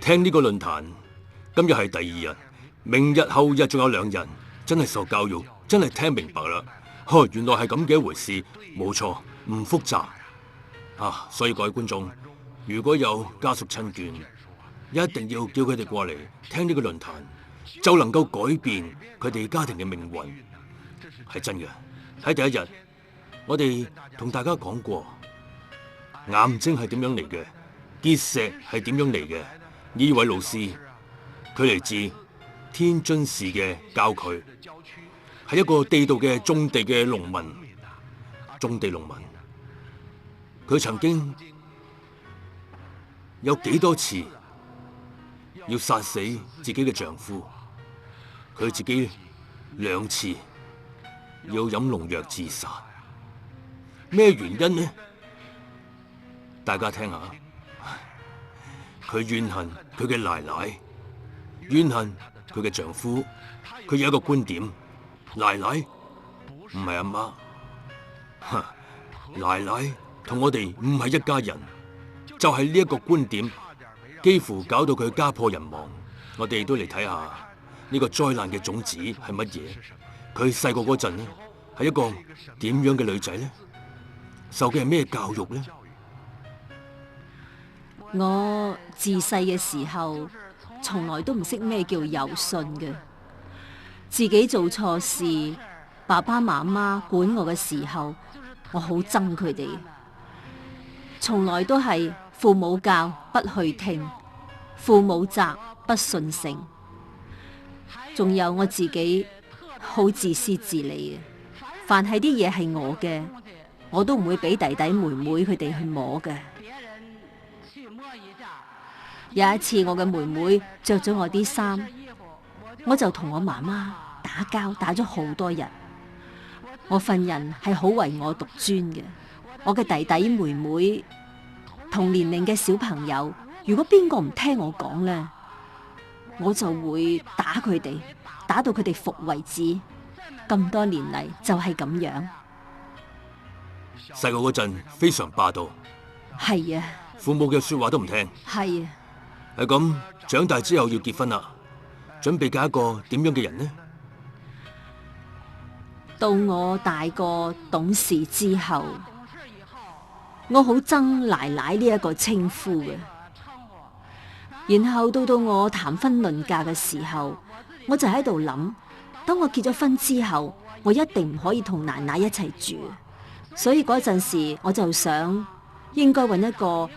聽呢個論壇，今日係第2日，明日後日仲有2日，真係受教育，真係聽明白啦。原來係咁嘅一回事，冇錯，唔複雜啊。所以各位觀眾，如果有家屬親眷，一定要叫佢哋過嚟聽呢個論壇，就能夠改變佢哋家庭嘅命運，係真嘅。喺第1日，我哋同大家講過，癌症係點樣嚟嘅，結石係點樣嚟嘅。呢位老師，佢嚟自天津市嘅郊區，係一個地道嘅種地嘅農民，種地農民。佢曾經有幾多次要殺死自己嘅丈夫，佢自己2次要飲農藥自殺。咩原因呢？大家聽下。佢怨恨佢嘅奶奶，怨恨佢嘅丈夫。佢有一個觀點，奶奶唔係阿媽，奶奶同我哋唔係一家人，就係呢一個觀點，幾乎搞到佢家破人亡。我哋都嚟睇下呢個災難嘅種子係乜嘢。佢細個嗰陣呢，係一個點樣嘅女仔呢？受嘅係咩教育呢？我自細嘅時候，從來都唔識咩叫有信嘅。自己做錯事，爸爸媽媽管我嘅時候，我好憎佢哋。從來都係父母教不去聽，父母責不順承。仲有我自己好自私自利嘅，凡係啲嘢係我嘅，我都唔會俾弟弟妹妹佢哋去摸嘅。有一次我嘅妹妹着咗我啲衫，我就同我媽媽打交，打咗好多日。我份人係好唯我獨尊嘅，我嘅弟弟妹妹同年齡嘅小朋友，如果邊個唔聽我講呢，我就會打佢哋，打到佢哋服為止。咁多年嚟就係咁樣。細個嗰陣非常霸道。係啊。父母嘅說話都唔聽。係啊。係咁，長大之後要結婚啦，準備嫁一個點樣嘅人呢？到我大個懂事之後，我好憎奶奶呢一個稱呼嘅。然後到我談婚論嫁嘅時候，我就喺度諗，當我結咗婚之後，我一定唔可以同奶奶一齊住。所以嗰陣時我就想，應該揾一個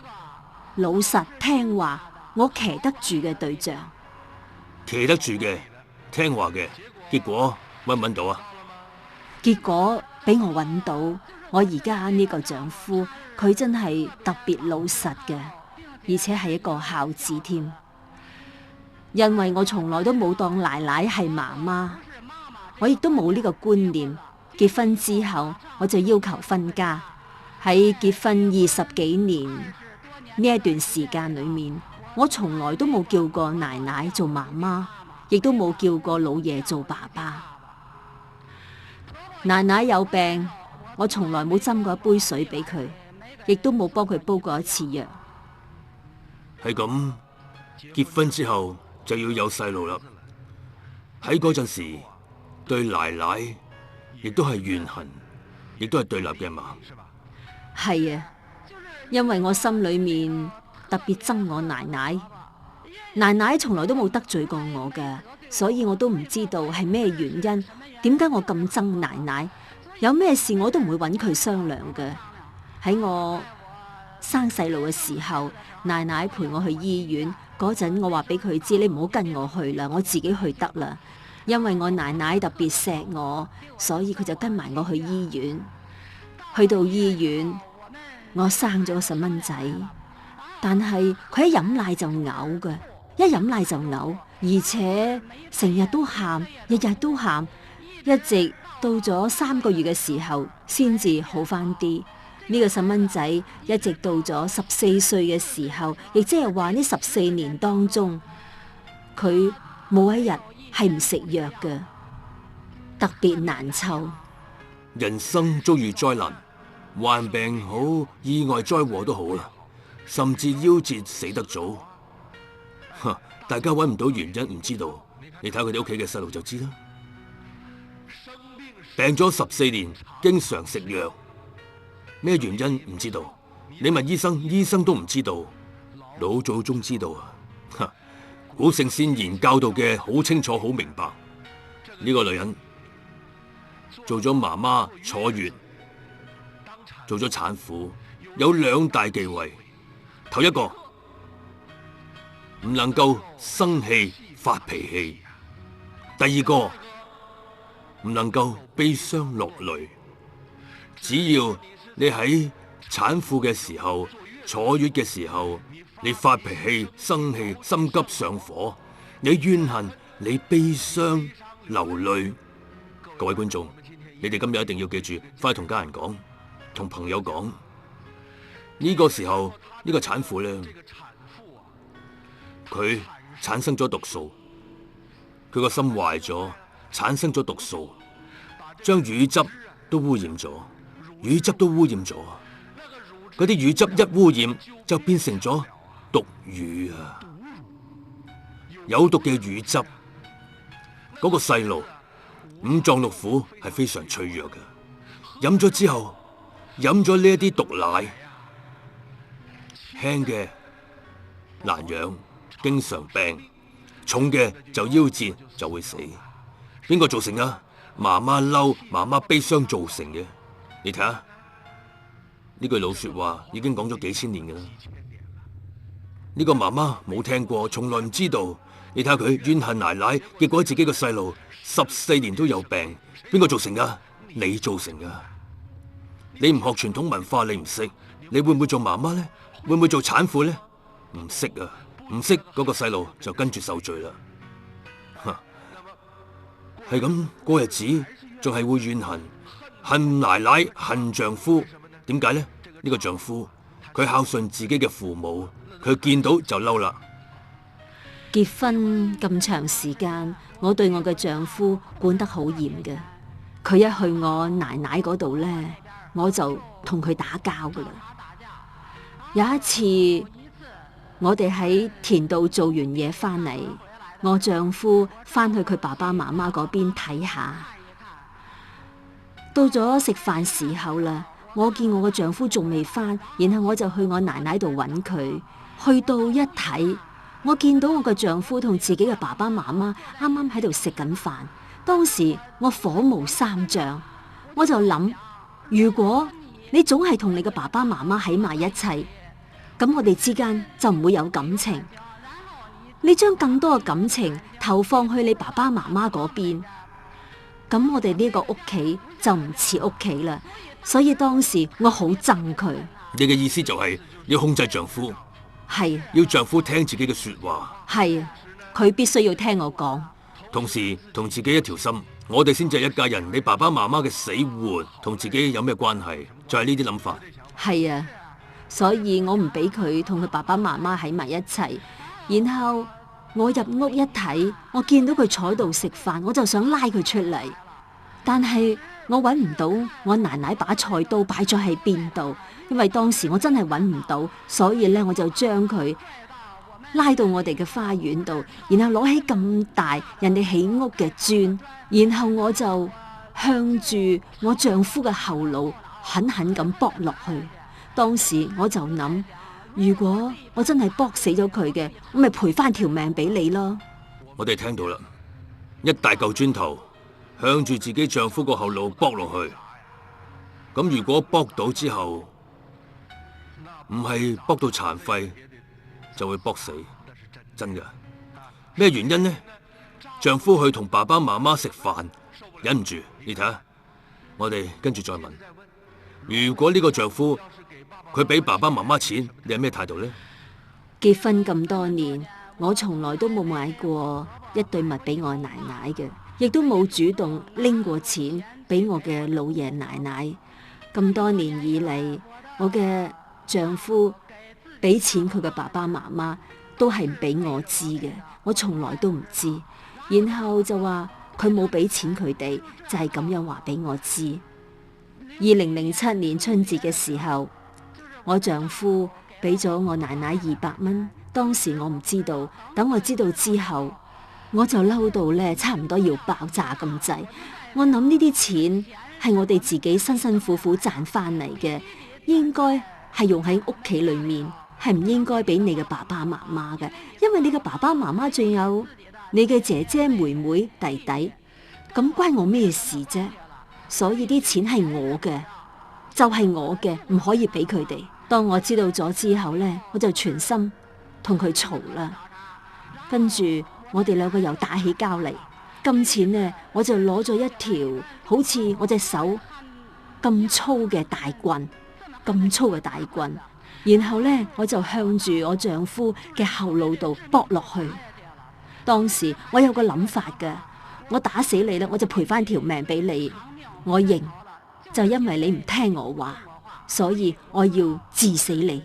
老實聽話，我騎得住嘅對象。騎得住嘅，聽話嘅，結果揾唔揾到啊？結果俾我揾到，我而家呢個丈夫，佢真係特別老實嘅，而且係一個孝子添。因為我從來都冇當奶奶係媽媽，我亦都冇呢個觀念。結婚之後，我就要求分家。喺結婚20幾年呢一段時間裏面，我從來都冇叫過奶奶做媽媽，亦都冇叫過老爺做爸爸。奶奶有病，我從來冇斟過一杯水俾佢，亦都冇幫佢煲過一次藥。係咁，結婚之後就要有細路啦。喺嗰陣時，對奶奶亦都係怨恨，亦都係對立嘅嘛。係啊，因為我心裏面特別憎我奶奶，奶奶從來都冇得罪過我㗎，所以我都唔知道係咩原因，點解我咁憎奶奶？有咩事我都唔會揾佢商量嘅。喺我生細路嘅時候，奶奶陪我去醫院嗰陣，我話俾佢知，你唔好跟我去啦，我自己去得啦。因為我奶奶特別錫我，所以佢就跟埋我去醫院。去到醫院，我生咗個細蚊仔，但係佢一飲奶就嘔嘅，一飲奶就嘔，而且成日都喊，日日都喊，一直到咗3個月嘅時候先至好返啲。呢個細蚊仔一直到咗14歲嘅時候，亦即係話呢14年當中，佢冇一日係唔食藥嘅，特別難湊。人生遭遇災難，患病好，意外災禍都好啦，甚至夭折死得早，大家揾唔到原因，唔知道，你睇佢哋屋企嘅細路就知啦。病咗14年，經常食藥，咩原因唔知道？你問醫生，醫生都唔知道。老祖宗知道啊，古聖先賢教導嘅好清楚，好明白。呢個女人做咗媽媽坐月，做咗產婦，有2大忌諱。頭一個唔能夠生氣發脾氣，第二個唔能夠悲傷落淚。只要你喺產婦嘅時候、坐月嘅時候，你發脾氣、生氣、心急上火，你怨恨、你悲傷流淚，各位觀眾，你哋今日一定要記住，快同家人講，同朋友講。呢個時候，呢個產婦咧，佢產生咗毒素，佢個心壞咗，產生咗毒素，將乳汁都污染咗，乳汁都污染咗。嗰啲乳汁一污染，就變成咗毒乳啊！有毒嘅乳汁，嗰個細路五臟六腑係非常脆弱嘅，飲咗之後，飲咗呢一啲毒奶，輕嘅難養，經常病；重嘅就夭折，就會死。邊個造成啊？媽媽嬲，媽媽悲傷造成嘅。你睇下呢句老說話已經講咗幾千年㗎啦。呢個媽媽冇聽過，從來唔知道。你睇下佢怨恨奶奶，結果自己個細路14年都有病，邊個造成噶？你造成噶。你唔學傳統文化，你唔識，你會唔會做媽媽呢？會唔會做產婦呢？唔識啊，唔識嗰個細路就跟住受罪啦。係咁過日子，仲係會怨恨，恨奶奶，恨丈夫。點解呢？呢個丈夫佢孝順自己嘅父母，佢見到就嬲啦。結婚咁長時間，我對我嘅丈夫管得好嚴嘅。佢一去我奶奶嗰度呢，我就同佢打交噶啦。有一次，我哋喺田度做完嘢翻嚟，我丈夫翻去佢爸爸媽媽嗰邊睇下。到咗食飯時候啦，我見我個丈夫仲未翻，然後我就去我奶奶度揾佢。去到一睇，我見到我個丈夫同自己嘅爸爸媽媽啱啱喺度食緊飯。當時我火冒三丈，我就諗，如果你總係同你嘅爸爸媽媽喺埋一齊，咁我哋之間就唔會有感情。你將更多嘅感情投放去你爸爸媽媽嗰邊，咁我哋呢個屋企就唔似屋企啦。所以當時我好憎佢。你嘅意思就係要控制丈夫？係，要丈夫聽自己嘅說話。係，佢必須要聽我講，同時同自己一條心。我哋先至係一家人，你爸爸媽媽嘅死活同自己有咩關係？就係呢啲諗法。係啊，所以我唔俾佢同佢爸爸媽媽喺埋一齊。然後我入屋一睇，我見到佢坐喺度食飯，我就想拉佢出嚟，但係我揾唔到我奶奶把菜刀擺咗喺邊度，因為當時我真係揾唔到，所以咧我就將佢拉到我哋嘅花園度，然後攞起咁大人哋起屋嘅磚，然後我就向住我丈夫嘅後腦狠狠咁剝落去。當時我就諗，如果我真係剝死咗佢嘅，我咪賠翻條命俾你咯。我哋聽到啦，一大嚿磚頭向住自己丈夫個後腦剝落去。咁如果剝到之後，唔係剝到殘廢，就會剝死，真㗎。咩原因呢？丈夫去同爸爸媽媽食飯，忍唔住。你睇下，我哋跟住再問，如果呢個丈夫佢俾爸爸媽媽錢，你係咩態度呢？結婚咁多年，我從來都冇買過一對襪俾我奶奶嘅，亦都冇主動拎過錢俾我嘅老爺奶奶。咁多年以嚟，我嘅丈夫俾錢佢嘅爸爸媽媽都係唔俾我知嘅，我從來都唔知。然後就話佢冇俾錢佢哋，就係咁樣話俾我知。2007年春節嘅時候，我丈夫俾咗我奶奶200蚊，當時我唔知道，等我知道之後，我就嬲到咧，差唔多要爆炸咁滯。我諗呢啲錢係我哋自己辛辛苦苦賺翻嚟嘅，應該係用喺屋企裏面，係唔應該俾你嘅爸爸媽媽嘅，因為你嘅爸爸媽媽仲有你嘅姐姐、妹妹、弟弟，咁關我咩事啫？所以啲錢係我嘅，就係我嘅，唔可以俾佢哋。當我知道咗之後呢，我就全心同佢嘈啦。跟住我哋兩個又打起交嚟。金錢呢，我就攞咗一條好似我隻手咁粗嘅大棍，咁粗嘅大棍，然後呢，我就向住我丈夫嘅後腦度搏落去。當時我有個諗法㗎，我打死你啦，我就賠翻條命俾你。我認，就因為你唔聽我話，所以我要治死你。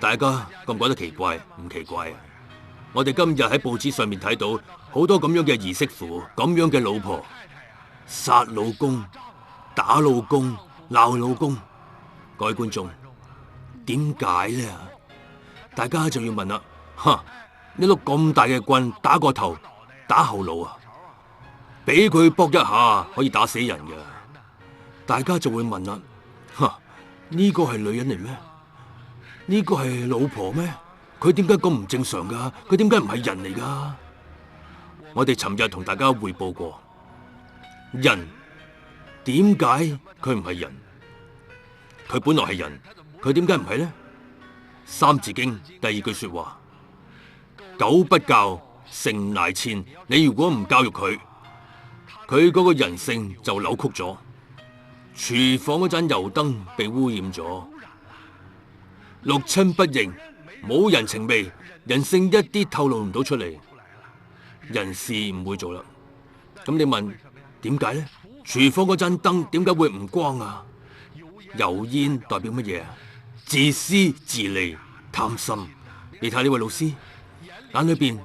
大家覺唔覺得奇怪？唔奇怪啊！我哋今日喺報紙上面睇到好多咁樣嘅兒媳婦，咁樣嘅老婆殺老公、打老公、鬧老公。各位觀眾，點解呢？大家就要問啦，呢碌咁大嘅棍打個頭，打後腦啊！俾佢卜一下可以打死人㗎。大家就會問啦，呢個係女人嚟咩？呢個係老婆咩？佢點解咁唔正常噶？佢點解唔係人嚟噶？我哋尋日同大家匯報過，人點解佢唔係人？佢本來係人，佢點解唔係呢？三字經第二句說話：狗不教，性乃遷。你如果唔教育佢，佢嗰個人性就扭曲咗。廚房嗰盞油燈被污染咗。六親不認，冇人情味，人性一啲透露唔到出嚟，人事唔會做啦。咁你問點解呢？廚房嗰盞燈點解會唔光啊？油煙代表乜嘢啊？自私自利、貪心。你睇呢位老師眼裏邊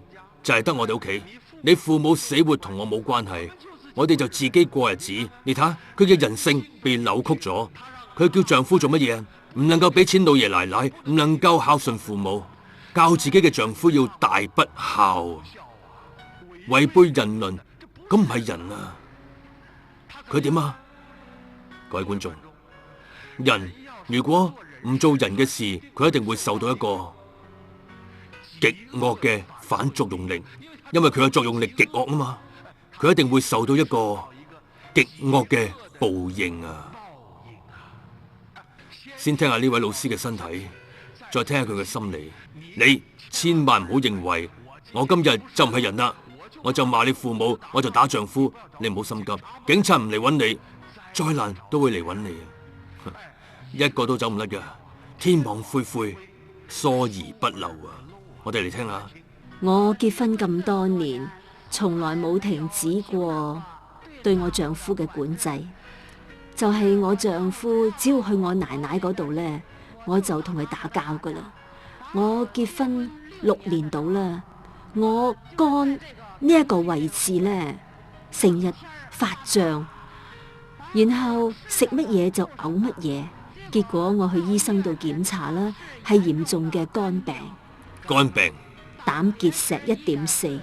就係得我哋屋企，你父母死活同我冇關係，我哋就自己過日子。你睇下佢嘅人性被扭曲咗，佢叫丈夫做乜嘢啊？唔能夠俾錢老爺奶奶，唔能夠孝順父母，教自己嘅丈夫要大不孝，違背人倫，咁唔係人啊！佢點啊？各位觀眾，人如果唔做人嘅事，佢一定會受到一個極惡嘅反作用力，因為佢嘅作用力極惡啊嘛，佢一定會受到一個極惡嘅報應啊！先聽下呢位老師嘅身體，再聽下佢嘅心理。你千萬唔好認為我今日就唔係人啦，我就罵你父母，我就打丈夫。你唔好心急，警察唔嚟揾你，災難都會嚟揾你啊！一個都走唔甩噶，天網恢恢，疏而不漏啊！我哋嚟聽下。我結婚咁多年，從來冇停止過對我丈夫嘅管制。就係我丈夫只要去我奶奶嗰度呢，我就同佢打交噶啦。我結婚6年到啦，我肝呢一個位置呢，成日發脹，然後食乜嘢就嘔乜嘢，結果我去醫生度檢查啦，係嚴重嘅肝病。肝病，膽結石1.4，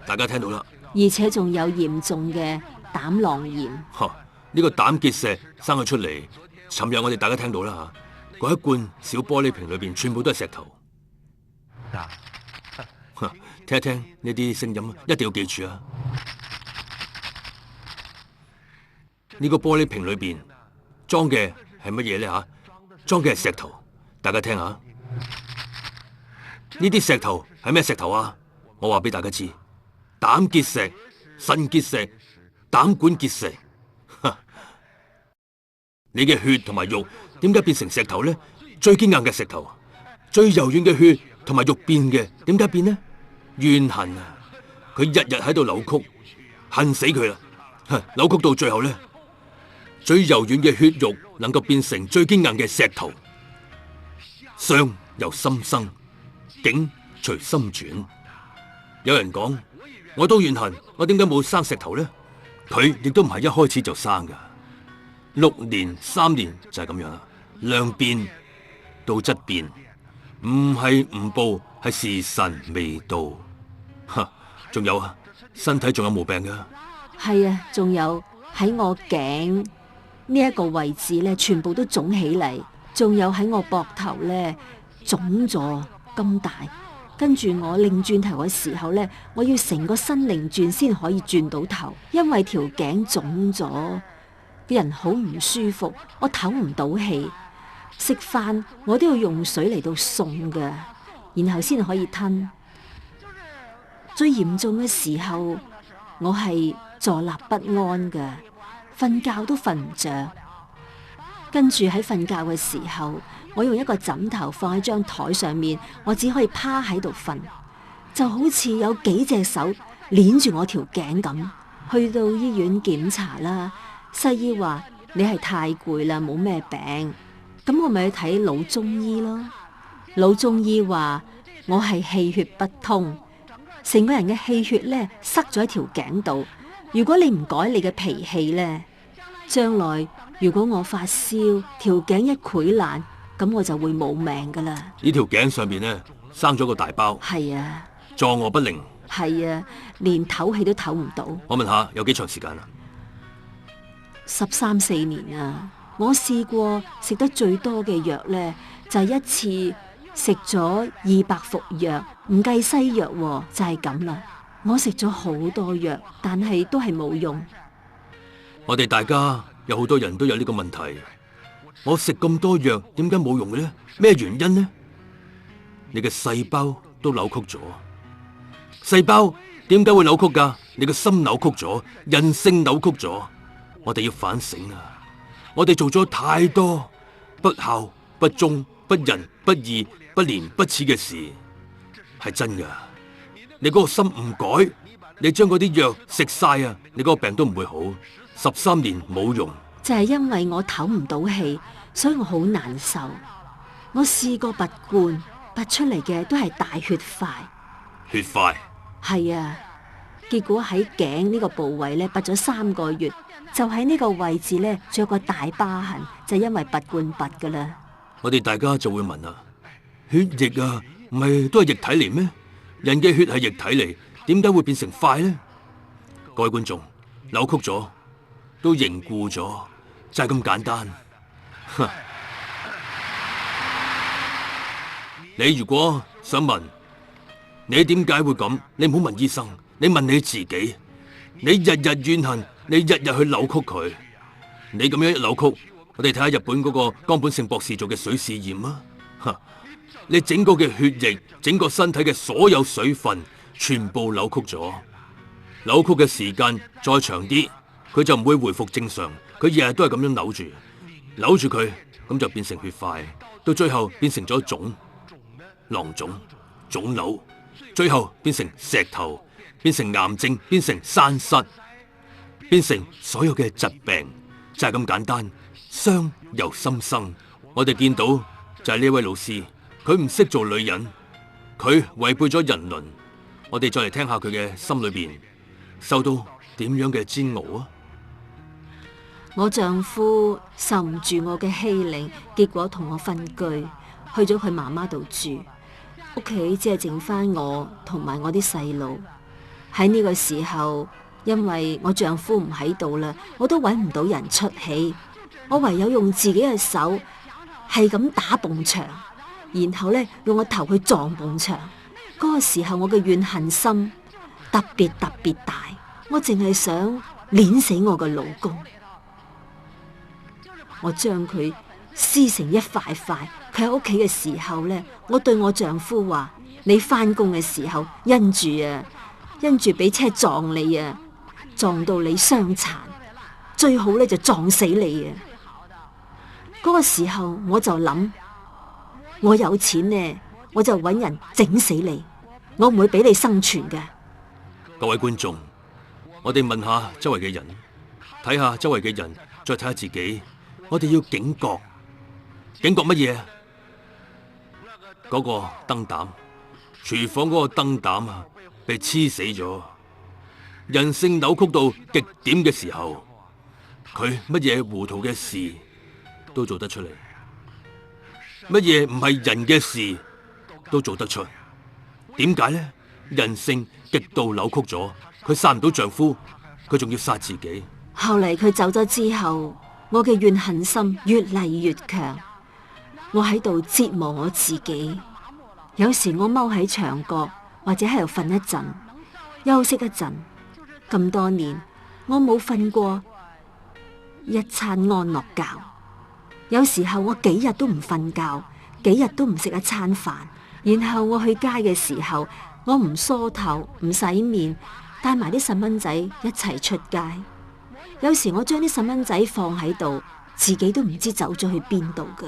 大家聽到啦，而且仲有嚴重嘅膽囊炎。呢個膽結石生咗出嚟，尋日我哋大家聽到啦吓，嗰一罐小玻璃瓶裏邊全部都係石頭。聽一聽呢啲聲音，一定要記住啊！呢個玻璃瓶裏邊裝嘅係乜嘢咧吓？裝嘅係石頭，大家聽下。呢啲石頭係咩石頭啊？我話俾大家知，膽結石、腎結石、膽管結石。你嘅血同埋肉點解變成石頭呢？最堅硬嘅石頭，最柔軟嘅血同埋肉變嘅，點解變呢？怨恨啊！佢日日喺度扭曲，恨死佢啦！扭曲到最後呢，最柔軟嘅血肉能夠變成最堅硬嘅石頭。相由心生，境隨心轉。有人講，我都怨恨，我點解冇生石頭呢？佢亦都唔係一開始就生噶，6年3年就係咁樣啦。量變到質變，唔係唔報，係時辰未到。仲有啊，身體仲有毛病噶。係啊，仲有喺我頸呢一個位置咧，全部都腫起嚟，仲有喺我膊頭咧腫咗咁大。跟住我擰轉頭嘅時候咧，我要成個身擰轉先可以轉到頭，因為條頸腫咗，個人好唔舒服，我唞唔到氣。食飯我都要用水嚟到送㗎，然後先可以吞。最嚴重嘅時候，我係坐立不安㗎，瞓覺都瞓唔着。跟住喺瞓覺嘅時候，我用一個枕頭放喺張台上面，我只可以趴喺度瞓，就好似有幾隻手鏈住我條頸咁。去到醫院檢查啦，西醫話你係太攰啦，冇咩病。咁我咪去睇老中醫咯。老中醫話我係氣血不通，成個人嘅氣血咧塞咗喺條頸度。如果你唔改你嘅脾氣咧，將來如果我發燒，條頸一潰爛，咁我就會冇命噶啦。呢條頸上面咧生咗個大包。係啊，坐臥不靈。係啊，連唞氣都唞唔到。我問下，有幾長時間啊？13、14年啊！我試過食得最多嘅藥咧，就係一次食咗200服藥，唔計西藥喎，就係咁啦。我食咗好多藥，但係都係冇用。我哋大家有好多人都有呢個問題。我食咁多藥，點解冇用嘅呢？咩原因呢？你嘅細胞都扭曲咗。細胞點解會扭曲噶？你個心扭曲咗，人性扭曲咗。我哋要反省啊！我哋做咗太多不孝、不忠、不仁、不義、不廉、不恥嘅事，係真噶。你嗰個心唔改，你將嗰啲藥食晒啊，你嗰個病都唔會好。13年冇用，就係因為我唞唔到氣，所以我好難受。我試過拔罐，拔出嚟嘅都係大血塊。血塊？係啊，結果喺頸呢個部位咧拔咗3個月，就喺呢個位置咧仲有個大疤痕，就因為拔罐拔噶啦。我哋大家就會問啊，血液啊，唔係都係液體嚟咩？人嘅血係液體嚟，點解會變成塊呢？各位觀眾，扭曲咗，都凝固咗，就係咁簡單。你如果想問你點解會咁，你唔好問醫生，你問你自己。你日日怨恨，你日日去扭曲佢，你咁樣一扭曲，我哋睇下日本嗰個岡本勝博士做嘅水試驗啊！你整個嘅血液，整個身體嘅所有水分，全部扭曲咗。扭曲嘅時間再長啲，佢就唔會回復正常。佢日日都係咁樣扭住佢，咁就變成血塊，到最後變成咗腫、囊腫、腫瘤，最後變成石頭，變成癌症，變成山塞，變成所有嘅疾病，就係咁簡單。傷由心生，我哋見到就係呢位老師，佢唔識做女人，佢違背咗人倫。我哋再嚟聽下佢嘅心裏邊受到點樣嘅煎熬啊！我丈夫受唔住我嘅欺凌，結果同我分居，去咗佢媽媽度住，屋企只係剩翻我同埋我啲細路。喺呢個時候，因為我丈夫唔喺度啦，我都揾唔到人出氣，我唯有用自己嘅手係咁打埲牆，然後咧用個頭去撞埲牆。嗰個時候我嘅怨恨心特別大，我淨係想碾死我嘅老公。我將佢撕成一塊塊。佢喺屋企嘅時候咧，我對我丈夫話：你翻工嘅時候因住俾車撞你啊，撞到你傷殘，最好咧就撞死你啊！嗰個時候我就諗，我有錢呢，我就搵人整死你，我唔會俾你生存嘅。各位觀眾，我哋問下周圍嘅人，睇下周圍嘅人，再睇下自己，我哋要警覺。警覺乜嘢？嗰個燈膽，廚房嗰個燈膽啊，被黐死咗。人性扭曲到極點嘅時候，佢乜嘢糊塗嘅事都做得出嚟，乜嘢唔係人嘅事都做得出。點解呢？人性極度扭曲咗，佢殺唔到丈夫，佢仲要殺自己。後嚟佢走咗之後，我嘅怨恨心越嚟越強，我喺度折磨我自己。有時我踎喺牆角，或者喺度瞓一陣，休息一陣。咁多年，我冇瞓過一餐安樂覺。有時候我幾日都唔瞓覺，幾日都唔食一餐飯。然後我去街嘅時候，我唔梳頭，唔洗面，帶埋啲細蚊仔一齊出街。有時我將啲細蚊仔放喺度，自己都唔知走咗去邊度㗎。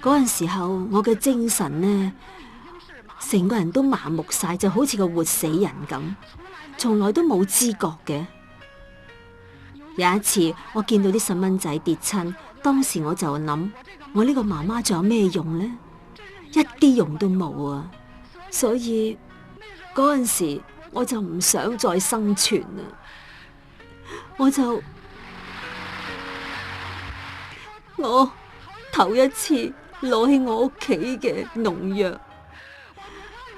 嗰陣時候，我嘅精神呢，成個人都麻木晒，就好似個活死人咁，從來都冇知覺嘅。有一次，我見到啲細蚊仔跌親，當時我就諗，我呢個媽媽仲有咩用呢？一啲用都冇啊！所以嗰陣時我就唔想再生存啦，我頭一次攞起我屋企嘅農藥，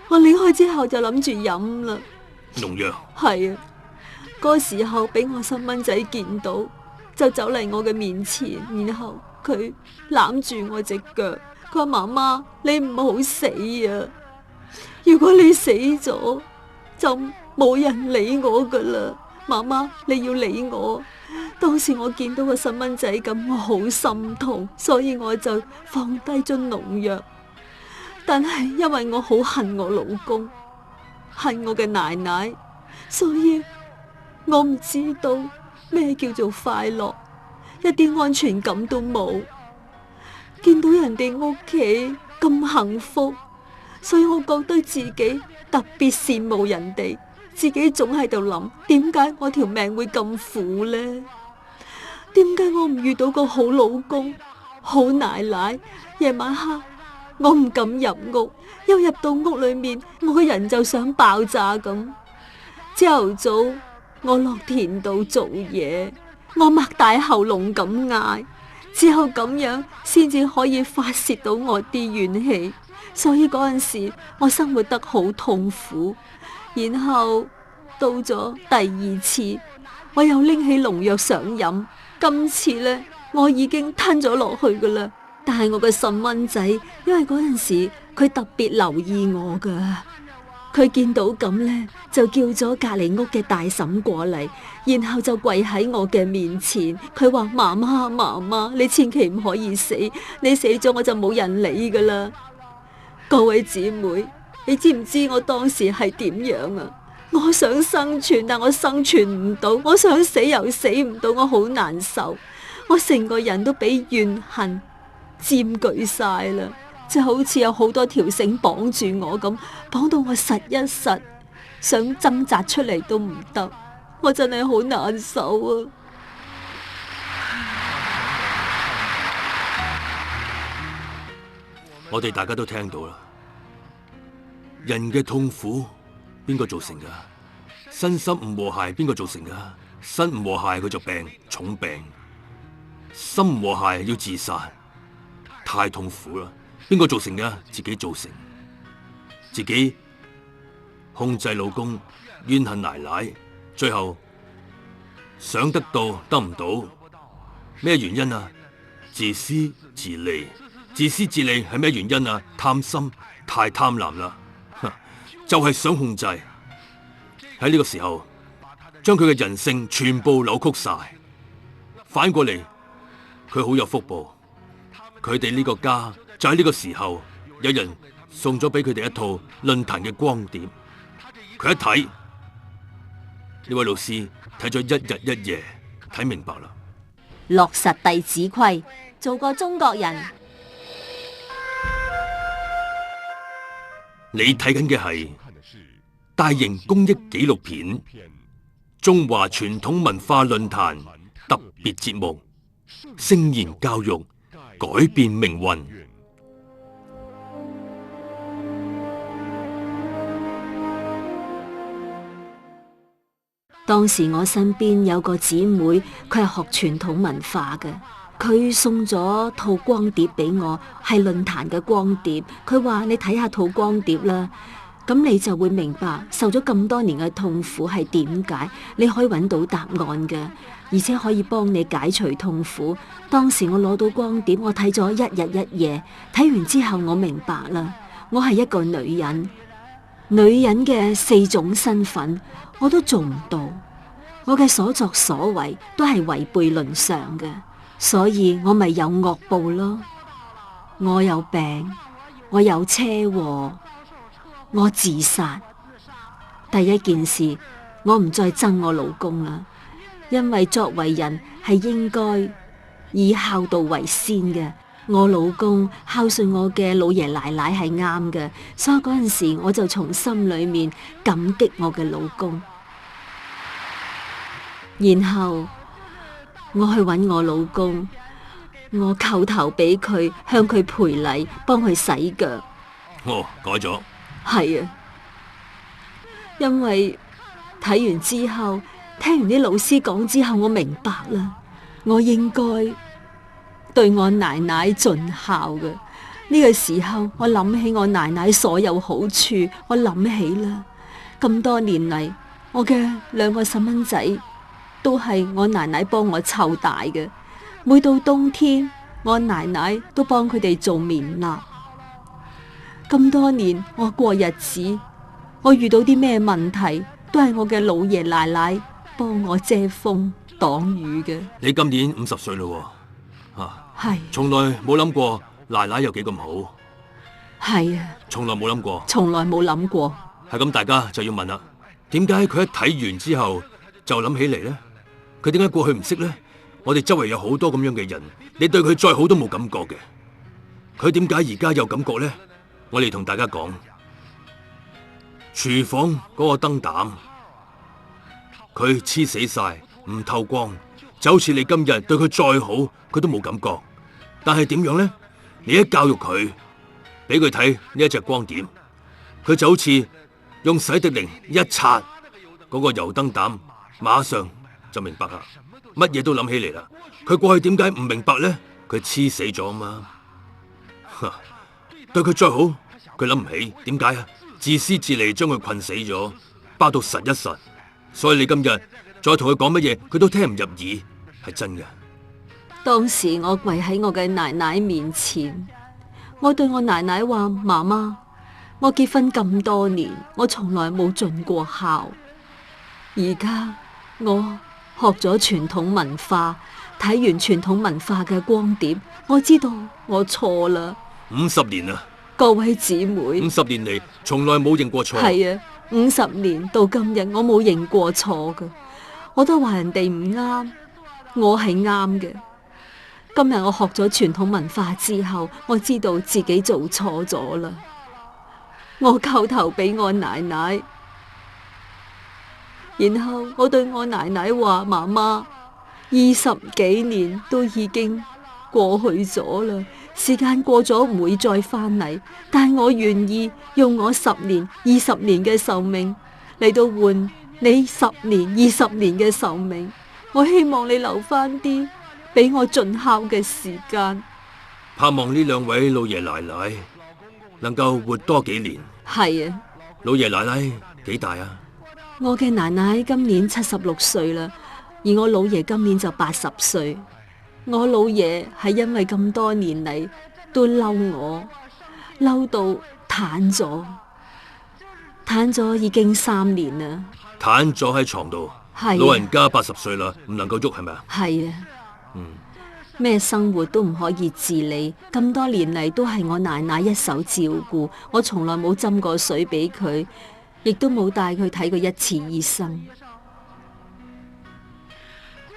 我離開之後就諗住飲啦。農藥？係啊，嗰時候俾我細蚊仔見到，就走嚟我嘅面前，然後佢攬住我隻腳。佢話：媽媽，你唔好死啊！如果你死咗，就冇人理我噶啦。媽媽，你要理我。當時我見到個細蚊仔咁，我好心痛，所以我就放低樽農藥。但係因為我好恨我老公，恨我嘅奶奶，所以我唔知道咩叫做快樂，一啲安全感都冇。見到人哋屋企咁幸福，所以我覺得自己特別羨慕人哋，自己總喺度諗，點解我條命會咁苦呢？點解我唔遇到個好老公、好奶奶？夜晚黑我唔敢入屋，一入到屋裏面，我個人就想爆炸咁。朝頭早我落田度做嘢，我擘大喉嚨咁嗌。只有咁樣先至可以發洩到我啲怨氣，所以嗰陣時我生活得好痛苦。然後到咗第二次，我又拎起農藥想飲，今次呢，我已經吞咗落去噶啦。但係我嘅細蚊仔，因為嗰陣時佢特別留意我噶，佢見到咁呢，就叫咗隔籬屋嘅大嬸過嚟，然後就跪喺我嘅面前。佢話：媽媽，媽媽，你千祈唔可以死，你死咗我就冇人理噶啦。各位姊妹，你知唔知我當時係點樣啊？我想生存，但我生存唔到；我想死又死唔到，我好難受。我成個人都俾怨恨佔據晒啦。就好似有好多條繩綁住我咁，綁到我實一實，想掙扎出嚟都唔得，我真係好難受啊！我哋大家都聽到啦，人嘅痛苦邊個造成噶？身心唔和諧邊個造成噶？身唔和諧佢就病，重病；心唔和諧要自殺，太痛苦啦！邊個造成嘅？自己造成，自己控制老公，怨恨奶奶，最後想得到得唔到，咩原因啊？自私自利，自私自利係咩原因啊？貪心，太貪婪啦，就係想控制。喺呢個時候，將佢嘅人性全部扭曲晒。反過嚟，佢好有福報，佢哋呢個家。就喺呢個時候，有人送咗俾佢哋一套論壇嘅光碟。佢一睇，呢位老師睇咗一日一夜，睇明白啦。落實弟子規，做個中國人。你睇緊嘅係大型公益紀錄片《中華傳統文化論壇》特別節目《聖言教育改變命運》。當時我身邊有個姊妹，佢係學傳統文化嘅，佢送咗套光碟俾我，係論壇嘅光碟。佢話你睇下套光碟啦，咁你就會明白受咗咁多年嘅痛苦係點解，你可以揾到答案嘅，而且可以幫你解除痛苦。當時我攞到光碟，我睇咗一日一夜，睇完之後我明白啦，我係一個女人，女人嘅4種身份我都做唔到，我嘅所作所為都係違背倫常嘅，所以我咪有惡報咯。我有病，我有車禍，我自殺。第一件事，我唔再憎我老公啦，因為作為人係應該以孝道為先嘅。我老公孝順我嘅老爺奶奶係啱嘅，所以嗰陣時我就從心裏面感激我嘅老公。然後我去揾我老公，我叩頭俾佢，向佢賠禮，幫佢洗腳。哦，改咗。係啊，因為睇完之後，聽完啲老師講之後，我明白啦，我應該對我奶奶盡孝嘅。呢個時候，我諗起我奶奶所有好處，我諗起啦，咁多年嚟，我嘅2個細蚊仔都係我奶奶幫我湊大嘅。每到冬天，我奶奶都幫佢哋做棉衲。咁多年我過日子，我遇到啲咩問題，都係我嘅老爺奶奶幫我遮風擋雨嘅。你今年50歲咯，係從來冇諗過奶奶有幾咁好。係啊，從來冇諗過，從來冇諗過。係咁，大家就要問啦，點解佢一睇完之後就諗起嚟呢？佢點解過去唔識呢？我哋周圍有好多咁樣嘅人，你對佢再好都冇感覺嘅，佢點解而家有感覺呢？我哋同大家講，廚房嗰個燈膽，佢黐死晒，唔透光，就好似你今日對佢再好，佢都冇感覺。但係點樣呢？你一教育佢，俾佢睇呢一隻光碟，佢就好似用洗滌靈一擦嗰個油燈膽，馬上就明白啦，乜嘢都諗起嚟啦。佢過去點解唔明白呢？佢黐死咗啊嘛。對佢再好，佢諗唔起，點解啊？自私自利將佢困死咗，包到實一實。所以你今日再同佢講乜嘢，佢都聽唔入耳，係真嘅。當時我跪喺我嘅奶奶面前，我對我奶奶話：媽媽，我結婚咁多年，我從來冇盡過孝。而家我學咗傳統文化，睇完傳統文化嘅光碟，我知道我錯啦。50年啊，各位姊妹，50年嚟從來冇認過錯。係啊，50年到今日我冇認過錯噶，我都話人哋唔啱，我係啱嘅。今日我學咗傳統文化之後，我知道自己做錯咗啦。我叩頭俾我奶奶，然後我對我奶奶話：媽媽，20幾年都已經過去咗啦，時間過咗唔會再翻嚟，但係我願意用我10年、20年嘅壽命嚟到換你10年、20年嘅壽命。我希望你留翻啲俾我盡孝嘅時間。盼望呢2位老爺奶奶能夠活多幾年。係啊，老爺奶奶幾大啊？我嘅奶奶今年76歲啦，而我老爺今年就80歲。我老爺係因為咁多年嚟都嬲我，嬲到癱咗，癱咗已經3年啦。癱咗喺床度，係老人家80歲啦，唔能夠喐係咪啊？係啊，咩生活都唔可以自理，咁多年嚟都係我奶奶一手照顧，我從來冇斟過水俾佢，亦都冇帶佢睇過1次醫生。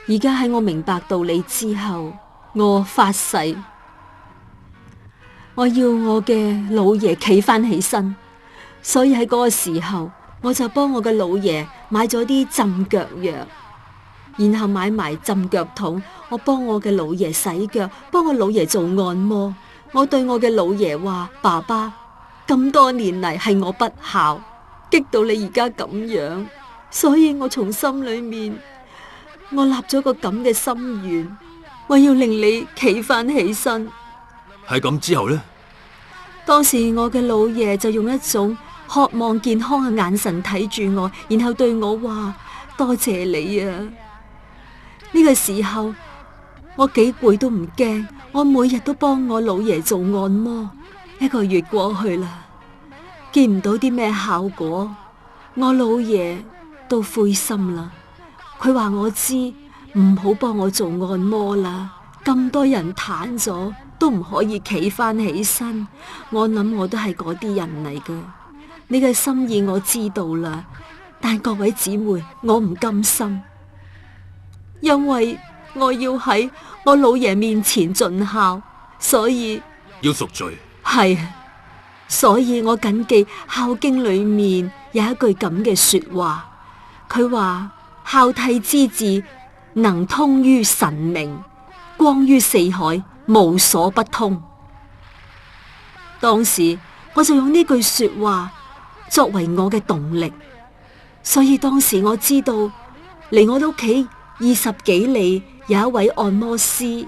而家喺我明白道理之後，我發誓，我要我嘅老爺企返起身。所以喺嗰個時候，我就幫我嘅老爺買咗啲浸腳藥，然後買埋浸腳桶，我幫我嘅老爺洗腳，幫我老爺做按摩。我對我嘅老爺話：爸爸，咁多年嚟係我不孝，激到你而家咁樣，所以我從心裏面，我立咗個咁嘅心願，我要令你企翻起身。係咁之後呢？當時我嘅老爺就用一種渴望健康嘅眼神睇住我，然後對我話：多謝你啊！呢個時候我幾攰都唔驚，我每日都幫我老爺做按摩。1個月過去啦，見唔到啲咩效果，我老爺都灰心啦。佢話我知唔好幫我做按摩啦，咁多人癱咗都唔可以企翻起身。我諗我都係嗰啲人嚟㗎。你嘅心意我知道啦，但各位姊妹，我唔甘心，因為我要喺我老爺面前盡孝，所以要贖罪。係，所以我謹記《孝經》裏面有一句咁嘅說話，佢話孝悌之志能通於神明，光於四海，無所不通。當時我就用呢句說話作為我嘅動力，所以當時我知道離我屋企20幾里有一位按摩師，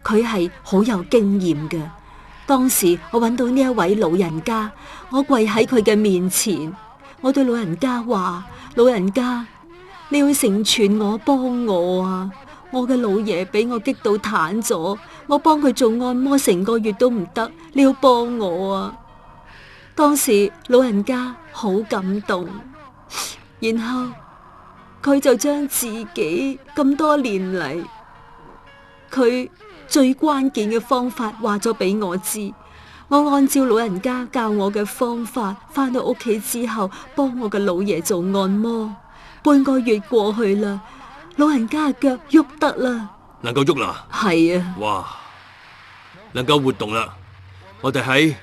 佢係好有經驗嘅。當時我揾到呢一位老人家，我跪喺佢嘅面前，我對老人家話：老人家，你要成全我，幫我啊！我嘅老爺俾我激到癱咗，我幫佢做按摩成個月都唔得，你要幫我啊！當時老人家好感動，然後佢就將自己咁多年嚟佢最關鍵嘅方法話咗俾我知，我按照老人家教我嘅方法，返到屋企之後幫我嘅老爺做按摩。半個月過去啦，老人家嘅腳喐得啦，能夠喐啦。係啊，哇，能夠活動啦！我哋喺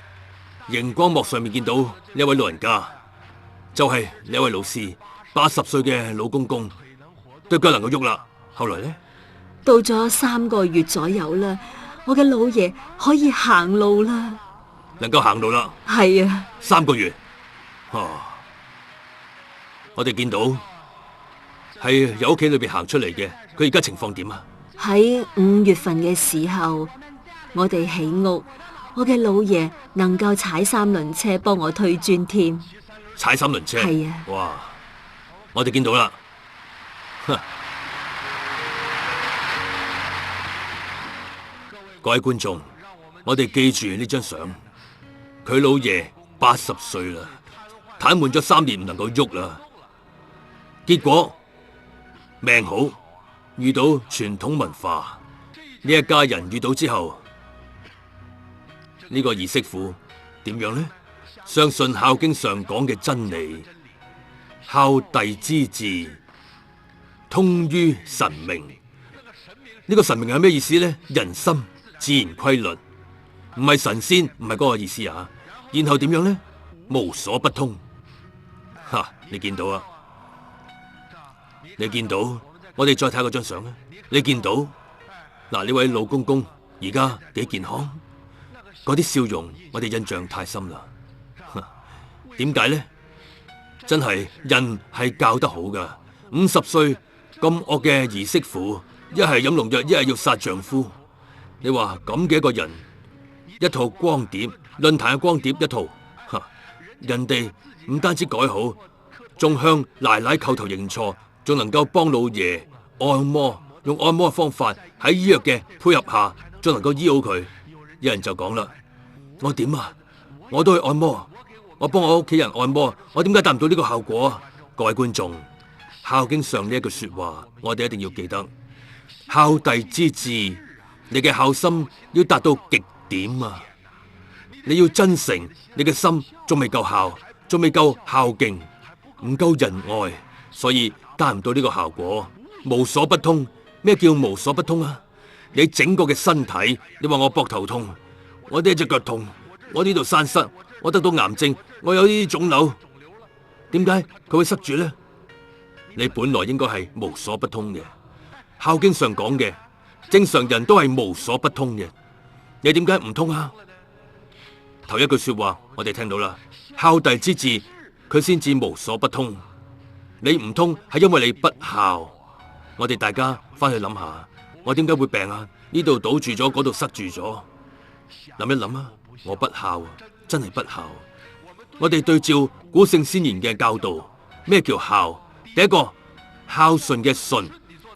熒光幕上面見到呢一位老人家，就係呢一位老師，80歲嘅老公公，對腳能夠喐啦。後來呢？到咗3個月左右啦，我嘅老爺可以行路啦，能夠行路啦。係啊，3個月，我哋見到係由屋企裏邊行出嚟嘅，佢而家情況點啊？喺5月份嘅時候，我哋起屋，我嘅老爺能夠踩3輪車幫我推磚添。踩3輪車？係啊。哇！我哋見到啦。各位觀眾，我哋記住呢張相，佢老爺80歲啦，癱瘓咗3年唔能夠喐啦，結果命好，遇到傳統文化，呢一家人遇到之後，呢個兒媳婦點樣呢？相信《孝經》上講嘅真理，孝弟之志通於神明。呢個神明係咩意思呢？人心自然規律，唔係神仙，唔係嗰個意思啊。然後點樣呢？無所不通。你見到啊？你見到？我哋再睇嗰張相啊！你見到嗱，呢位老公公而家幾健康？嗰啲笑容我哋印象太深啦。點解呢？真係人係教得好噶。50歲咁惡嘅兒媳婦，一係飲農藥，一係要殺丈夫。你話咁嘅一個人，一套光碟，論壇嘅光碟一套，人哋唔單止改好，仲向奶奶叩頭認錯，仲能夠幫老爺按摩，用按摩嘅方法喺醫藥嘅配合下，仲能夠醫好佢。有人就講啦：我點啊？我都去按摩，我幫我屋企人按摩，我點解達唔到呢個效果啊？各位觀眾，《孝經》上呢一句說話，我哋一定要記得：孝弟之志。你嘅孝心要達到極點啊！你要真誠，你嘅心仲未夠孝，仲未夠孝敬，唔夠仁愛，所以達唔到呢個效果。無所不通，咩叫無所不通啊？你整個嘅身體，你話我膊頭痛，我呢一隻腳痛，我呢度栓塞，我得到癌症，我有呢啲腫瘤，點解佢會塞住呢？你本來應該係無所不通嘅，《孝經》上講嘅。正常人都係無所不通嘅，你點解唔通啊？頭一句說話我哋聽到啦，孝弟之志，佢先至無所不通。你唔通係因為你不孝？我哋大家翻去諗下，我點解會病啊？呢度堵住咗，嗰度塞住咗。諗一諗啊，我不孝啊，真係不孝。我哋對照古聖先賢嘅教導，咩叫孝？第一個孝順嘅順，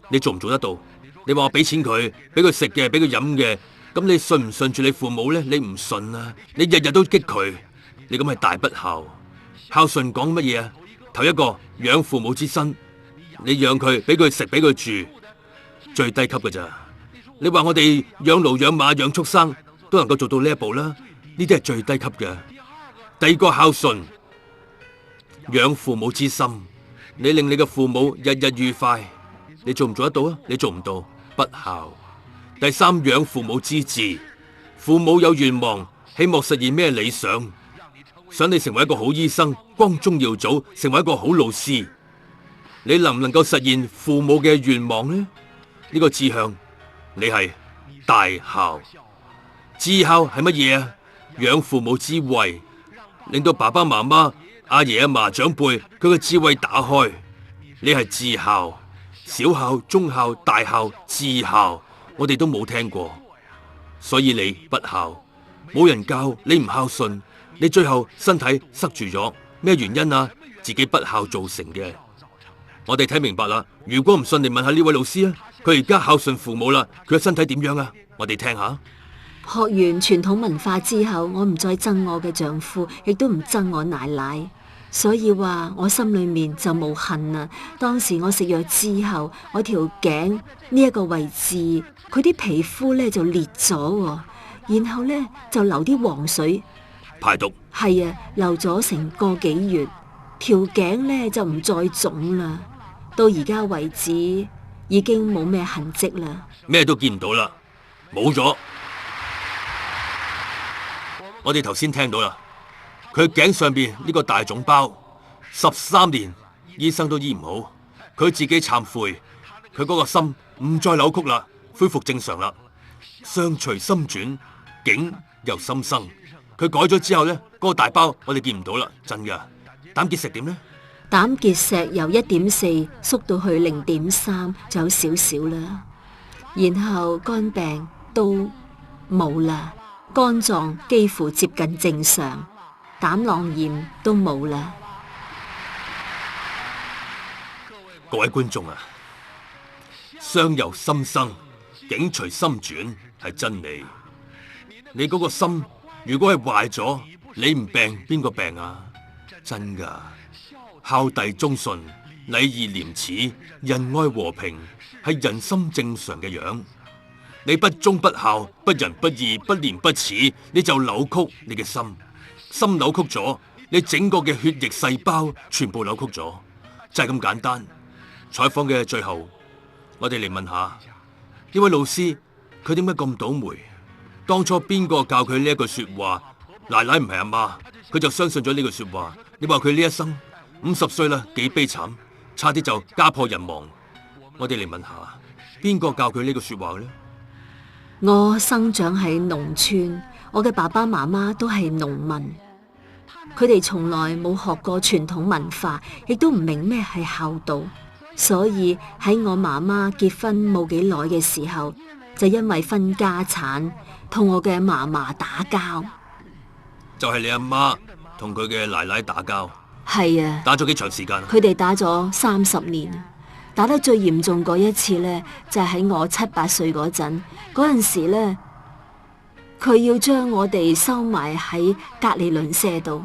你做唔做得到？你話我俾錢佢，俾佢食嘅，俾佢飲嘅，咁你信唔信住你父母呢？你唔信啊！你日日都激佢，你咁係大不孝。孝順講乜嘢啊？頭一個養父母之身，你養佢，俾佢食，俾佢住，最低級嘅咋？你話我哋養驢養馬養畜生都能夠做到呢一步啦？呢啲係最低級嘅。第二個孝順，養父母之心，你令你嘅父母日日愉快，你做唔做得到啊？你做唔到，不孝。第三，養父母之志，父母有願望，希望實現咩理想？想你成為一個好醫生，光宗耀祖，成為一個好老師，你能唔能夠實現父母嘅願望呢？呢個志向，你係大孝。至孝係乜嘢啊？養父母之慧，令到爸爸媽媽、阿爺阿嫲長輩佢嘅智慧打開，你係至孝。小孝、中孝、大孝、至孝，我哋都冇聽過，所以你不孝，冇人教，你唔孝順，你最後身體塞住咗，咩原因啊？自己不孝造成嘅。我哋睇明白啦。如果唔信，你問下呢位老師啊，佢而家孝順父母啦，佢嘅身體點樣啊？我哋聽下。學完傳統文化之後，我唔再憎我嘅丈夫，亦都唔憎我奶奶，所以話我心裏面就冇恨啦。當時我食藥之後，我條頸呢一個位置，佢啲皮膚咧就裂咗，然後咧就流啲黃水排毒。係啊，流咗成個幾月，條頸咧就唔再腫啦。到而家為止，已經冇咩痕跡啦，咩都見唔到啦，冇咗。我哋頭先聽到啦，佢頸上邊呢個大腫包，13年醫生都醫唔好，佢自己懺悔，佢嗰個心唔再扭曲啦，恢復正常啦。相隨心轉，境由心生。佢改咗之後呢，嗰個大包我哋見唔到啦，真噶。膽結石點呢？膽結石由1.4縮到去0.3，就有少少啦。然後肝病都冇啦。肝臟幾乎接近正常，膽囊炎都冇啦。各位觀眾啊，相由心生，境隨心轉係真理。你嗰個心如果係壞咗，你唔病邊個病啊？真噶，孝弟忠順、禮義廉恥、仁愛和平係人心正常嘅樣。你不忠不孝、不仁不義、不廉不恥，你就扭曲你嘅心，心扭曲咗，你整個嘅血液細胞全部扭曲咗，就係咁簡單。採訪嘅最後，我哋嚟問下呢位老師，佢點解咁倒霉？當初邊個教佢呢一句說話？奶奶唔係阿媽，佢就相信咗呢句說話。你話佢呢一生50歲啦，幾悲慘，差啲就家破人亡。我哋嚟問下，邊個教佢呢句說話嘅呢？我生長喺農村，我嘅爸爸媽媽都係農民，佢哋從來冇學過傳統文化，亦都唔明咩係孝道，所以喺我媽媽結婚冇幾耐嘅時候，就因為分家產同我嘅嫲嫲打交。就係你阿媽同佢嘅奶奶打交。係啊。打咗幾長時間啊？佢哋打咗30年。打得最嚴重嗰一次呢，就係喺我7、8歲嗰陣。嗰陣時呢，佢要將我哋收埋喺隔離鄰舍度。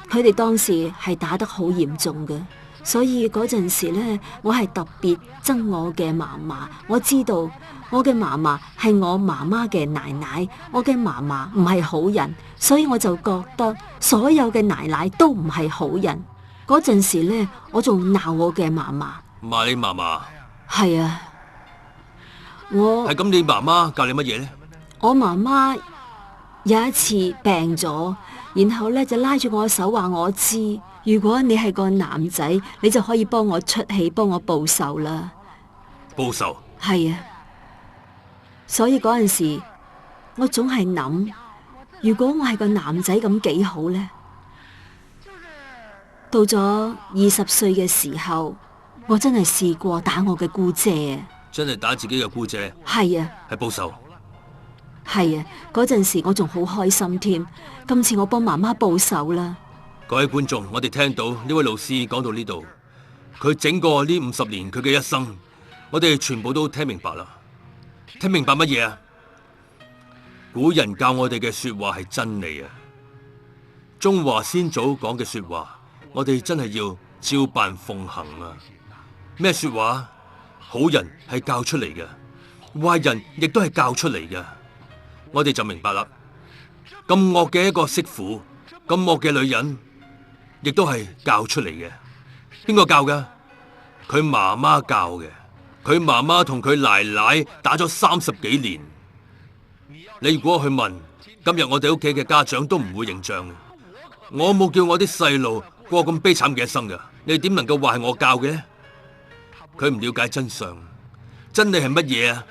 佢哋當時係打得好嚴重嘅，所以嗰陣時呢，我係特別憎我嘅嫲嫲。我知道我嘅嫲嫲係我媽媽嘅奶奶，我嘅嫲嫲唔係好人，所以我就覺得所有嘅奶奶都唔係好人。嗰陣時咧，我仲鬧我嘅嫲嫲。罵你嫲嫲？係啊，我係咁。你媽媽教你乜嘢呢？我媽媽有一次病咗，然後咧就拉住我手話我知，如果你係個男仔，你就可以幫我出氣，幫我報仇啦。報仇？係啊，所以嗰陣時我總係諗，如果我係個男仔咁幾好呢？到咗20歲嘅時候，我真係試過打我嘅姑姐啊！真係打自己嘅姑姐？係啊，係報仇？係啊，嗰陣時我仲好開心添。今次我幫媽媽報仇啦！各位觀眾，我哋聽到呢位老師講到呢度，佢整個呢50年佢嘅一生，我哋全部都聽明白啦。聽明白乜嘢啊？古人教我哋嘅說話係真理啊！中華先祖講嘅說話，我哋真係要照辦奉行啊！咩說話？好人係教出嚟嘅，壞人亦都係教出嚟嘅。我哋就明白啦。咁惡嘅一個媳婦，咁惡嘅女人，亦都係教出嚟嘅。邊個教㗎？佢媽媽教嘅。佢媽媽同佢奶奶打咗30幾年。你如果去問，今日我哋屋企嘅家長都唔會認賬嘅。我冇叫我啲細路過咁悲慘嘅一生㗎。你點能夠話係我教嘅呢？佢唔了解真相。真理係乜嘢啊？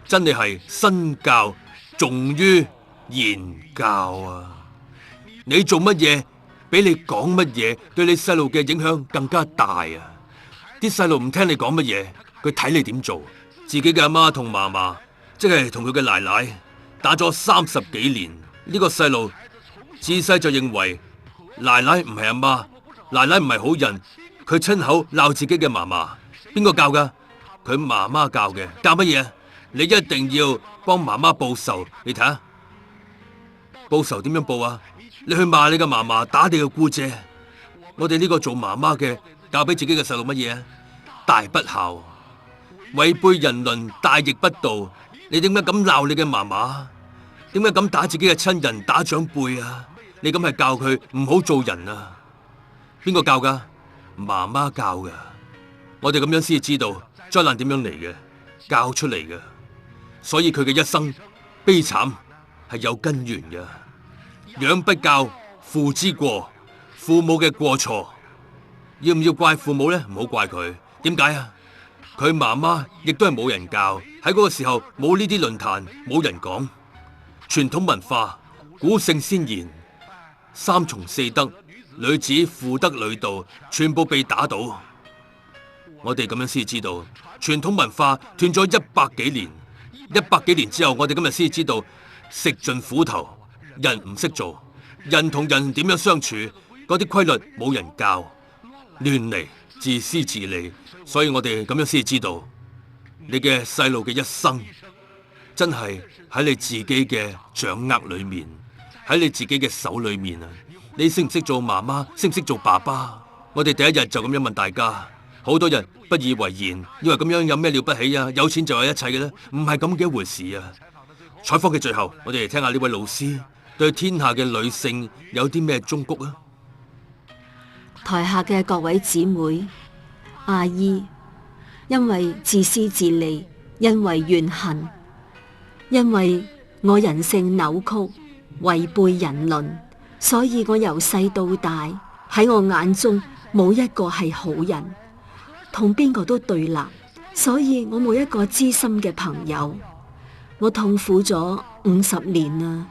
真理係身教重於言教啊！你做乜嘢，比你講乜嘢對你細路嘅影響更加大啊！啲細路唔聽你講乜嘢，佢睇你點做。自己嘅阿媽同嫲嫲，即係同佢嘅奶奶打咗30幾年。呢個細路自細就認為奶奶唔係阿媽，奶奶唔係好人。佢親口鬧自己嘅嫲嫲。邊個教㗎？佢媽媽教嘅。教乜嘢？你一定要幫媽媽報仇。你睇下，報仇點樣報啊？你去罵你嘅嫲嫲，打你嘅姑姐。我哋呢個做媽媽嘅教俾自己嘅細路乜嘢啊？大不孝，違背人倫，大逆不道。你點解咁鬧你嘅嫲嫲？點解咁打自己嘅親人，打長輩啊？你咁係教佢唔好做人啊？邊個教㗎？媽媽教㗎。我哋咁樣先知道災難點樣嚟嘅，教出嚟嘅。所以佢嘅一生悲慘係有根源嘅。養不教，父之過，父母嘅過錯，要唔要怪父母呢？唔好怪佢。點解啊？佢媽媽亦都係冇人教，喺嗰個時候冇呢啲論壇，冇人講傳統文化。古聖先言3從4德，女子婦德女道，全部被打倒。我哋咁樣先知道傳統文化斷咗100幾年，100幾年之後，我哋今日先知道食盡苦頭，人唔識做，人同人點樣相處，嗰啲規律冇人教，亂嚟，自私自利。所以我哋咁樣先知道你嘅細路嘅一生真係喺你自己嘅掌握裏面，喺你自己嘅手裏面啊！你識唔識做媽媽？識唔識做爸爸？我哋第一日就咁樣問大家。好多人不以為然，以為咁樣有咩了不起啊？有錢就有一切嘅咧，唔係咁嘅一回事啊！採訪嘅最後，我哋嚟聽下呢位老師對天下嘅女性有啲咩忠告啊？台下嘅各位姊妹、阿姨，因為自私自利，因為怨恨，因為我人性扭曲，違背人倫，所以我由細到大喺我眼中冇一個係好人。同邊個都對立，所以我冇一個知心嘅朋友。我痛苦咗50年啦，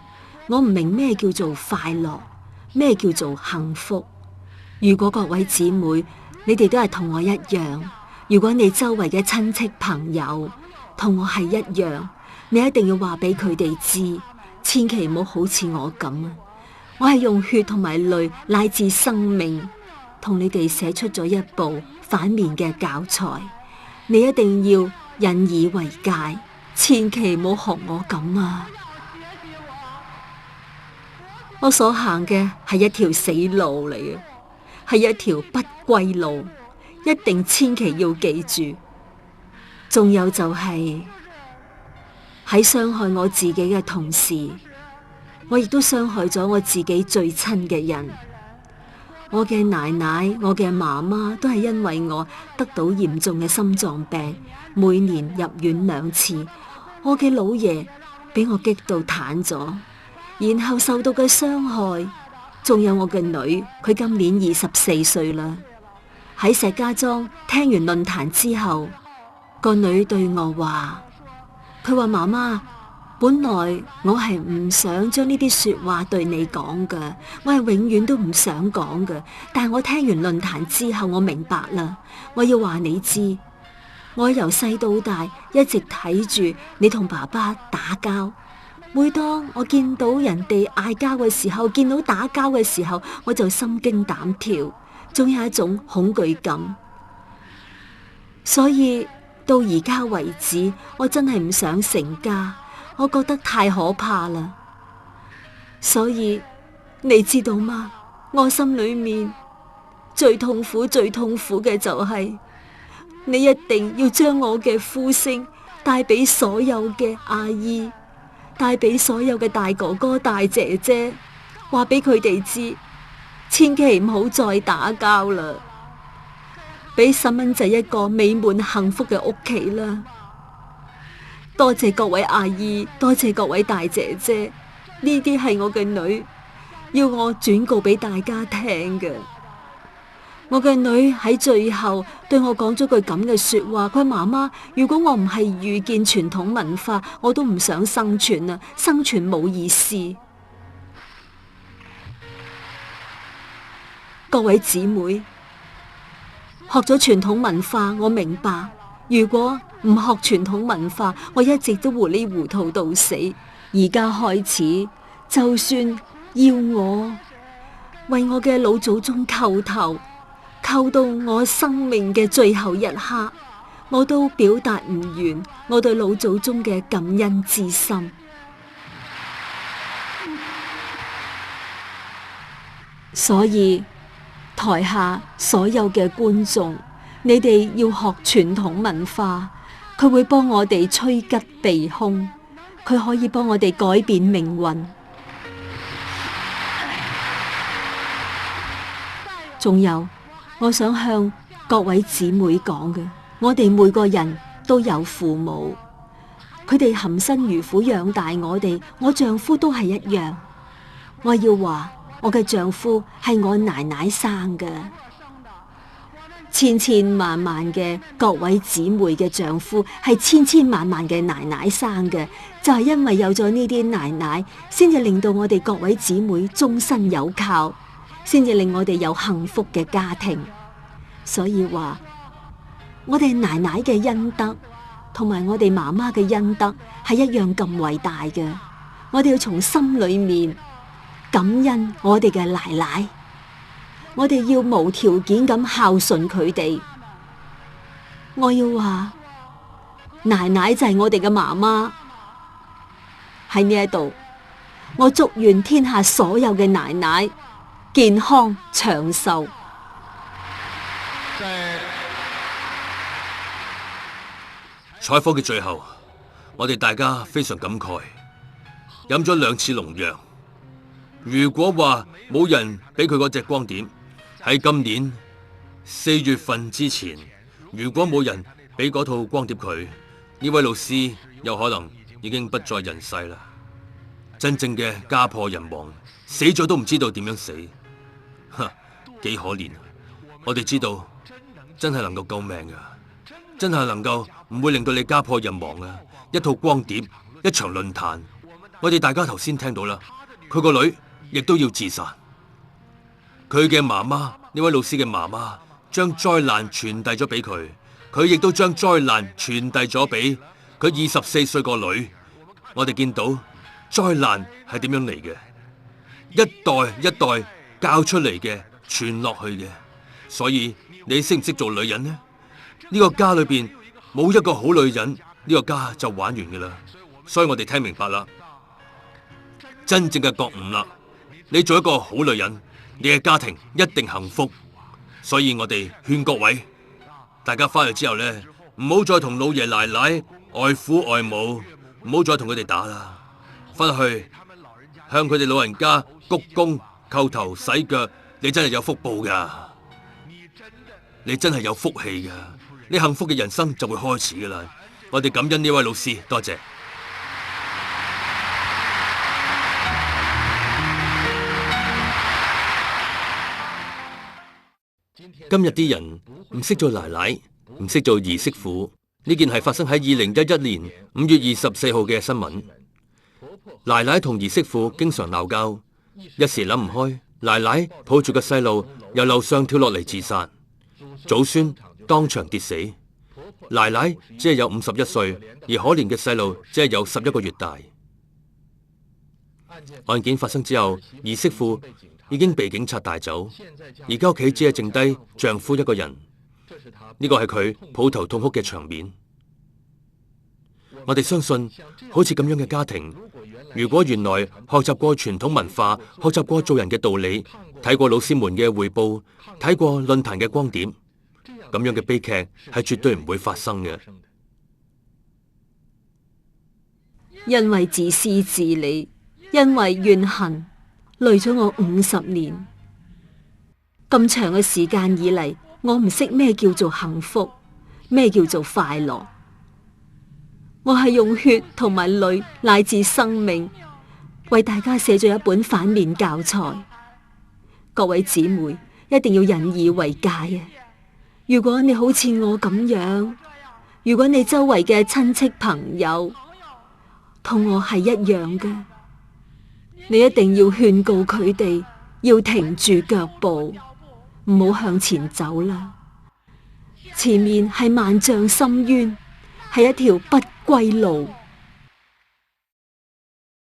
我唔明咩叫做快樂，咩叫做幸福。如果各位姊妹，你哋都係同我一樣，如果你周圍嘅親戚朋友同我係一樣，你一定要話俾佢哋知，千祈唔好好似我咁啊！我係用血同埋淚乃至生命，同你哋寫出咗一部反面嘅教材，你一定要引以為戒，千祈唔好學我咁啊！我所行嘅係一條死路嚟嘅，係一條不歸路，一定千祈要記住。仲有就係喺傷害我自己嘅同時，我亦都傷害咗我自己最親嘅人。我嘅奶奶、我嘅媽媽都係因為我得到嚴重嘅心臟病，每年入院2次。我嘅老爺俾我激到癱咗，然後受到嘅傷害，仲有我嘅女，佢今年24歲啦。喺石家莊聽完論壇之後，個女對我話：佢話媽媽，本來我係唔想將呢啲說話對你講㗎，我係永遠都唔想講㗎。但係我聽完論壇之後，我明白啦。我要話你知，我由細到大一直睇住你同爸爸打交。每當我見到人哋嗌交嘅時候，見到打交嘅時候，我就心驚膽跳，仲有一種恐懼感。所以到而家為止，我真係唔想成家。我覺得太可怕啦，所以你知道嗎？我心裏面最痛苦嘅就係你一定要將我嘅呼聲帶俾所有嘅阿姨，帶俾所有嘅大哥哥大姐姐，話俾佢哋知，千祈唔好再打交啦，俾細蚊仔一個美滿幸福嘅屋企啦。多謝各位阿姨，多謝各位大姐姐，呢啲係我嘅女，要我轉告俾大家聽嘅。我嘅女喺最後對我講咗句咁嘅說話，佢話媽媽，如果我唔係遇見傳統文化，我都唔想生存啦，生存冇意思。各位姊妹，學咗傳統文化，我明白，如果唔學傳統文化，我一直都糊里糊塗到死。而家開始，就算要我為我嘅老祖宗叩頭，叩到我生命嘅最後一刻，我都表達唔完我對老祖宗嘅感恩之心。所以台下所有嘅觀眾，你哋要學傳統文化。佢會幫我哋趨吉避凶，佢可以幫我哋改變命運。仲有，我想向各位姊妹講嘅，我哋每個人都有父母，佢哋含辛茹苦養大我哋，我丈夫都係一樣。我要話，我嘅丈夫係我奶奶生嘅。千千萬萬嘅各位姊妹嘅丈夫係千千萬萬嘅奶奶生嘅，就係因為有咗呢啲奶奶，先至令到我哋各位姊妹終身有靠，先至令我哋有幸福嘅家庭。所以話，我哋奶奶嘅恩德同埋我哋媽媽嘅恩德係一樣咁偉大嘅，我哋要從心裏面感恩我哋嘅奶奶。我哋要無條件咁孝順佢哋。我要話，奶奶就係我哋嘅媽媽。喺呢一度，我祝願天下所有嘅奶奶健康長壽。採訪嘅最後，我哋大家非常感慨，飲咗2次農藥。如果話冇人俾佢嗰隻光碟，喺今年4月份之前，如果冇人俾嗰套光碟佢，呢位老師有可能已經不在人世啦。真正嘅家破人亡，死咗都唔知道點樣死，幾可憐。我哋知道真係能夠救命噶，真係能夠唔會令到你家破人亡啊！一套光碟，一場論壇，我哋大家頭先聽到啦，佢個女亦都要自殺。佢嘅媽媽，呢位老師嘅媽媽，將災難傳遞咗俾佢，佢亦都將災難傳遞咗俾佢24歲個女。我哋見到災難係點樣嚟嘅，一代一代教出嚟嘅，傳落去嘅。所以你識唔識做女人呢？呢個家裏邊冇一個好女人，呢個家就玩完噶啦。所以我哋聽明白啦，真正嘅覺悟啦。你做一個好女人，你嘅家庭一定幸福。所以我哋勸各位，大家翻去之後呢，唔好再同老爺奶奶、外父外母，唔好再同佢哋打啦。翻去向佢哋老人家鞠躬、叩頭、洗腳，你真係有福報噶，你真係有福氣噶，你幸福嘅人生就會開始噶啦。我哋感恩呢位老師，多謝。今日啲人唔識做奶奶，唔識做兒媳婦，呢件係發生喺2011年5月24號嘅新聞。奶奶同兒媳婦經常鬧交，一時諗唔開，奶奶抱住個細路由樓上跳落嚟自殺，祖孫當場跌死。奶奶只係有51歲，而可憐嘅細路只係有11個月大。案件發生之後，兒媳婦已經被警察帶走，而家屋企只係剩低丈夫一個人。呢個係佢抱頭痛哭嘅場面。我哋相信，好似咁樣嘅家庭，如果原來學習過傳統文化，學習過做人嘅道理，睇過老師們嘅彙報，睇過論壇嘅光點，咁樣嘅悲劇係絕對唔會發生嘅。因為自私自利，因為怨恨，累咗我50年。咁長嘅時間以嚟，我唔識咩叫做幸福，咩叫做快樂。我係用血同埋淚乃至生命，為大家寫咗一本反面教材。各位姊妹一定要引以為戒啊！如果你好似我咁樣，如果你周圍嘅親戚朋友同我係一樣嘅，你一定要勸告佢哋要停住腳步，唔好向前走啦。前面係萬丈深淵，係一條不歸路。